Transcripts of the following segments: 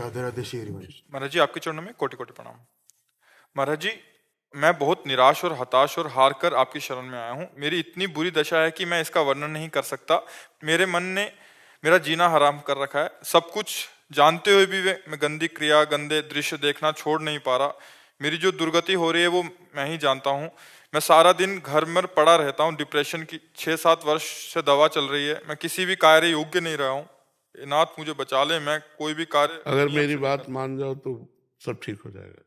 राधे राधे श्री वंश। महाराज जी, आपके चरणों में कोटि कोटि प्रणाम। महाराज जी, मैं बहुत निराश और हताश और हार कर आपकी शरण में आया हूँ। मेरी इतनी बुरी दशा है कि मैं इसका वर्णन नहीं कर सकता। मेरे मन ने मेरा जीना हराम कर रखा है। सब कुछ जानते हुए भी मैं गंदी क्रिया, गंदे दृश्य देखना छोड़ नहीं पा रहा। मेरी जो दुर्गति हो रही है वो मैं ही जानता हूँ। मैं सारा दिन घर में पड़ा रहता हूँ। डिप्रेशन की 6-7 वर्ष से दवा चल रही है। मैं किसी भी कार्य योग्य नहीं रहा हूँ। नाथ मुझे बचा ले, मैं कोई भी कार्य अगर नियम मेरी से नहीं बात कर- मान जाओ तो सब ठीक हो जाएगा।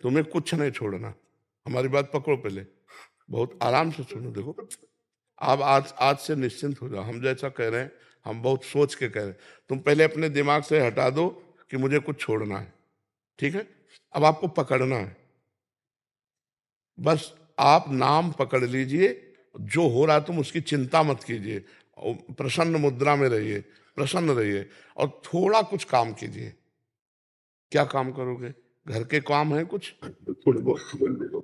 तुम्हें कुछ नहीं छोड़ना। हमारी बात पकड़ो, पहले बहुत आराम से सुनो। देखो, आप आज आज से निश्चिंत हो जाओ। हम जैसा कह रहे हैं, हम बहुत सोच के कह रहे हैं। तुम पहले अपने दिमाग से हटा दो कि मुझे कुछ छोड़ना है, ठीक है? अब आपको पकड़ना है। बस आप नाम पकड़ लीजिए। जो हो रहा है तुम उसकी चिंता मत कीजिए। और प्रसन्न मुद्रा में रहिए, प्रसन्न रहिए और थोड़ा कुछ काम कीजिए। क्या काम करोगे? घर के काम है कुछ? थोड़े बहुत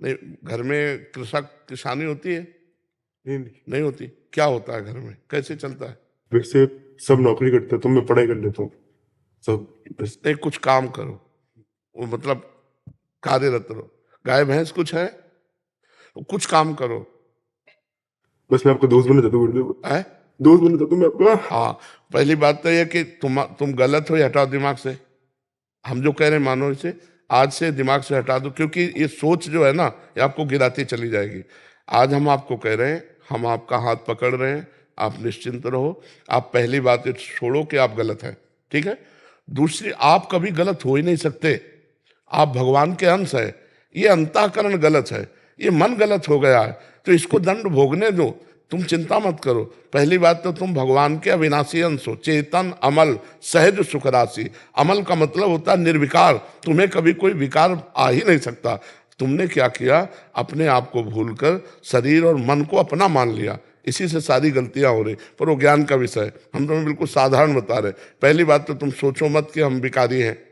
नहीं, घर में कृषक किसानी होती है? नहीं, नहीं होती। क्या होता है घर में? कैसे चलता है? वैसे सब नौकरी करते हैं तो मैं पढ़ाई कर लेता हूँ सब बस। नहीं, कुछ काम करो। वो मतलब कार्यरत रहो। गाय भैंस कुछ है? कुछ काम करो। बस मैं आपका दोस्त बनना चाहता हूँ गुरुदेव। है? दोस्त बनना चाहता हूँ मैं आपका। हाँ, पहली बात तो यह कि तुम गलत हो, ये हटाओ दिमाग से। हम जो कह रहे हैं मानो इसे, आज से दिमाग से हटा दो, क्योंकि ये सोच जो है ना, ये आपको गिराती चली जाएगी। आज हम आपको कह रहे हैं, हम आपका हाथ पकड़ रहे हैं, आप निश्चिंत रहो। आप पहली बात ये छोड़ो कि आप गलत हैं, ठीक है? दूसरी, आप कभी गलत हो ही नहीं सकते। आप भगवान के अंश है। ये अंतःकरण गलत है, ये मन गलत हो गया है, तो इसको दंड भोगने दो। तुम चिंता मत करो। पहली बात तो तुम भगवान के अविनाशी अंश हो, चेतन, अमल, सहज, सुख राशि। अमल का मतलब होता है निर्विकार। तुम्हें कभी कोई विकार आ ही नहीं सकता। तुमने क्या किया? अपने आप को भूलकर शरीर और मन को अपना मान लिया। इसी से सारी गलतियां हो रही। पर वो ज्ञान का विषय है, हम तुम्हें बिल्कुल साधारण बता रहे। पहली बात तो तुम सोचो मत कि हम विकारी हैं।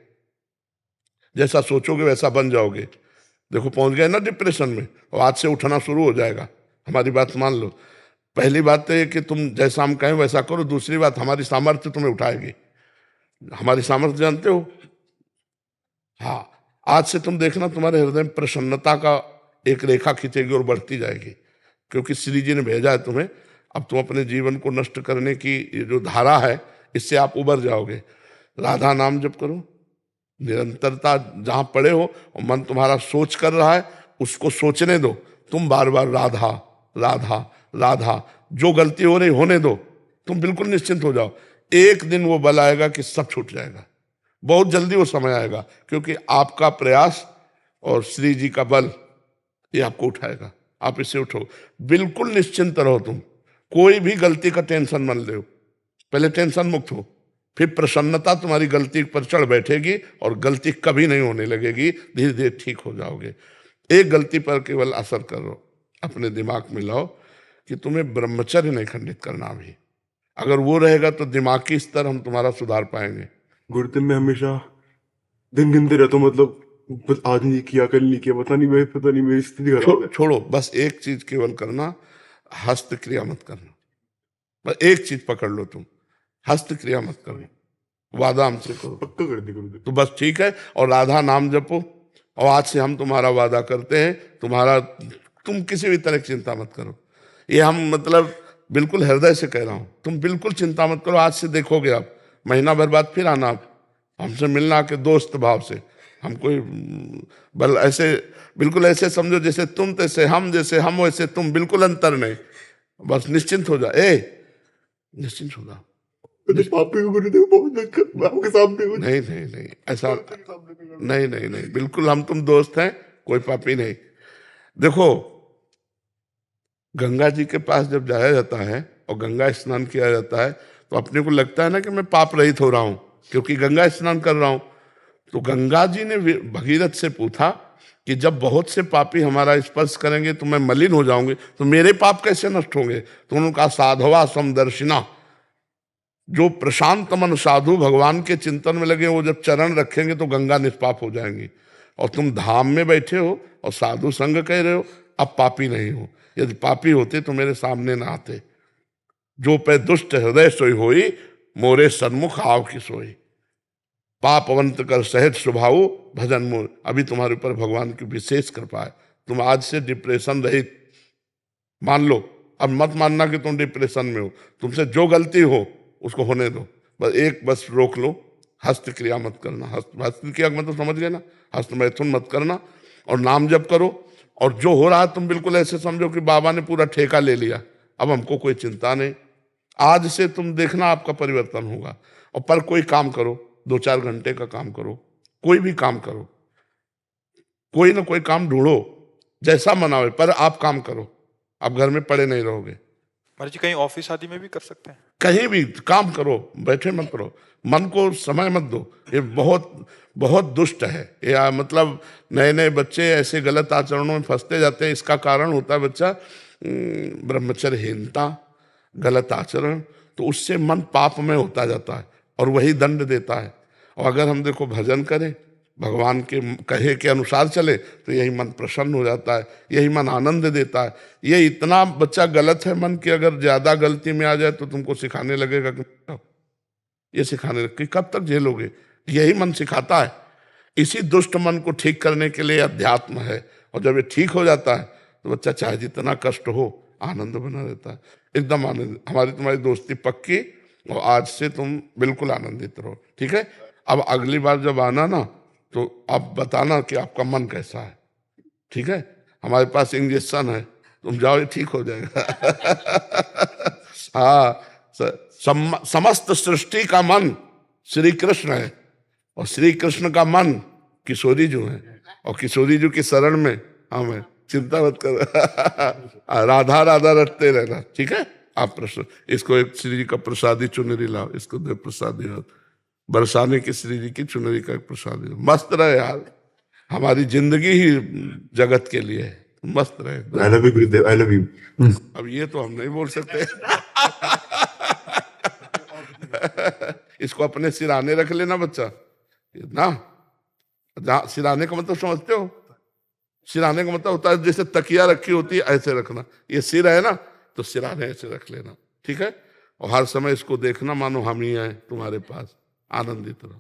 जैसा सोचोगे वैसा बन जाओगे। देखो, पहुंच गए ना डिप्रेशन में, और आज से उठना शुरू हो जाएगा। हमारी बात मान लो। पहली बात तो ये कि तुम जैसा हम कहें वैसा करो। दूसरी बात, हमारी सामर्थ्य तुम्हें उठाएगी। हमारी सामर्थ्य जानते हो? हाँ, आज से तुम देखना तुम्हारे हृदय में प्रसन्नता का एक रेखा खींचेगी और बढ़ती जाएगी, क्योंकि श्री जी ने भेजा है तुम्हें। अब तुम अपने जीवन को नष्ट करने की ये जो धारा है, इससे आप उबर जाओगे। राधा नाम जप करो, निरंतरता। जहां पड़े हो और मन तुम्हारा सोच कर रहा है, उसको सोचने दो। तुम बार बार राधा राधा राधा। जो गलती हो रही होने दो, तुम बिल्कुल निश्चिंत हो जाओ। एक दिन वो बल आएगा कि सब छूट जाएगा। बहुत जल्दी वो समय आएगा, क्योंकि आपका प्रयास और श्री जी का बल ये आपको उठाएगा। आप इससे उठो, बिल्कुल निश्चिंत रहो। तुम कोई भी गलती का टेंशन मत लो। पहले टेंशन मुक्त हो, फिर प्रसन्नता तुम्हारी गलती पर चढ़ बैठेगी और गलती कभी नहीं होने लगेगी। धीरे धीरे ठीक हो जाओगे। एक गलती पर केवल असर करो, अपने दिमाग में लाओ कि तुम्हें ब्रह्मचर्य नहीं खंडित करना अभी। अगर वो रहेगा तो दिमागी स्तर हम तुम्हारा सुधार पाएंगे। गुरुदेव मैं हमेशा दिन गिनते रहता हूँ, मतलब बस आज नहीं किया, कल नहीं किया, पता नहीं मेरी स्थिति खराब है। छोड़ो, बस एक चीज केवल करना, हस्त क्रिया मत करना। बस एक चीज पकड़ लो तुम, हस्त क्रिया मत करना। वादा हमसे करो पक्का कर दी गुरुदेव। तो बस ठीक है। और राधा नाम जपो। और आज से हम तुम्हारा वादा करते हैं, तुम किसी भी तरह की चिंता मत करो। ये हम मतलब बिल्कुल हृदय से कह रहा हूं। तुम बिल्कुल चिंता मत करो। आज से देखोगे आप, महीना भर बाद फिर आना आप हमसे मिलना, आके दोस्त भाव से। हम कोई बल ऐसे, बिल्कुल ऐसे समझो जैसे तुम तैसे हम, जैसे हम वैसे तुम, बिल्कुल अंतर नहीं। बस निश्चिंत हो जा। निश्चिंत हो जा। तो पापी को गुरुदेव बहुत दिक्कत, मैं आपके सामने हूँ। नहीं नहीं नहीं, ऐसा नहीं नहीं नहीं, बिल्कुल हम तुम दोस्त हैं, कोई पापी नहीं। देखो, गंगा जी के पास जब जाया जाता है और गंगा स्नान किया जाता है, तो अपने को लगता है ना कि मैं पाप रहित हो रहा हूं, क्योंकि गंगा स्नान कर रहा हूं। तो गंगा जी ने भगीरथ से पूछा कि जब बहुत से पापी हमारा स्पर्श करेंगे तो मैं मलिन हो जाऊंगी, तो मेरे पाप कैसे नष्ट होंगे? तो उन्होंने कहा, साधवा समदर्शिना। जो प्रशांत मन साधु भगवान के चिंतन में लगे, वो जब चरण रखेंगे तो गंगा निष्पाप हो जाएंगी। और तुम धाम में बैठे हो और साधु संग कह रहे हो, अब पापी नहीं हो। यदि पापी होते तो मेरे सामने ना आते। जो पे दुष्ट हृदय सोई होई, मोरे सन्मुख आव की सोई। पापवंत कर सहज स्वभाव भजन मोर। अभी तुम्हारे ऊपर भगवान की विशेष कृपा है, तुम आज से डिप्रेशन रहित मान लो। अब मत मानना कि तुम डिप्रेशन में हो, तुमसे जो गलती हो उसको होने दो, बस रोक लो, हस्त क्रिया मत करना। हस्त क्रिया मतलब समझ गए ना, हस्त मैथुन मत करना, और नाम जप करो। और जो हो रहा है तुम बिल्कुल ऐसे समझो कि बाबा ने पूरा ठेका ले लिया, अब हमको कोई चिंता नहीं। आज से तुम देखना आपका परिवर्तन होगा। और पर कोई काम करो, 2-4 घंटे का काम करो, कोई भी काम करो, कोई ना कोई काम ढूंढो, जैसा मन आवे, पर आप काम करो, आप घर में पड़े नहीं रहोगे। महाराज जी कहीं ऑफिस आदि में भी कर सकते हैं? कहीं भी काम करो, बैठे मत रहो, मन को समय मत दो। ये बहुत बहुत दुष्ट है। या मतलब नए नए बच्चे ऐसे गलत आचरणों में फंसते जाते हैं। इसका कारण होता है बच्चा ब्रह्मचर्यहीनता, गलत आचरण, तो उससे मन पाप में होता जाता है और वही दंड देता है। और अगर हम देखो भजन करें, भगवान के कहे के अनुसार चले, तो यही मन प्रसन्न हो जाता है, यही मन आनंद देता है। ये इतना बच्चा गलत है मन की, अगर ज्यादा गलती में आ जाए तो तुमको सिखाने लगेगा कि ये सिखाने लगे, कब तक झेलोगे? यही मन सिखाता है। इसी दुष्ट मन को ठीक करने के लिए अध्यात्म है। और जब ये ठीक हो जाता है तो बच्चा चाहे जितना कष्ट हो आनंद बना रहता है, एकदम आनंद। हमारी तुम्हारी दोस्ती पक्की, और आज से तुम बिल्कुल आनंदित रहो, ठीक है? अब अगली बार जब आना ना, तो आप बताना कि आपका मन कैसा है, ठीक है? हमारे पास इंजेक्शन है, तुम जाओ, ये ठीक हो जाएगा। हाँ, समस्त सृष्टि का मन श्री कृष्ण है, और श्री कृष्ण का मन किशोरी जी है, और किशोरी जी की शरण में हम है। चिंता मत कर। राधा राधा रटते रहना, ठीक है? आप प्रश्न इसको एक श्री जी का प्रसादी चुनरी लाओ, इसको दे प्रसादी, बरसाने की श्री जी की चुनरी का एक प्रसादी। मस्त रहे यार, हमारी जिंदगी ही जगत के लिए है, मस्त रहे। I love you Gurudev, I love you. अब ये तो हम नहीं बोल सकते। इसको अपने सिराने रख लेना बच्चा ना। सिराने का मतलब समझते हो? सिराने का मतलब होता है जैसे तकिया रखी होती है, ऐसे रखना। ये सिर है ना, तो सिराने ऐसे रख लेना, ठीक है? और हर समय इसको देखना मानो हम ही आए तुम्हारे पास, आनंदित रहो।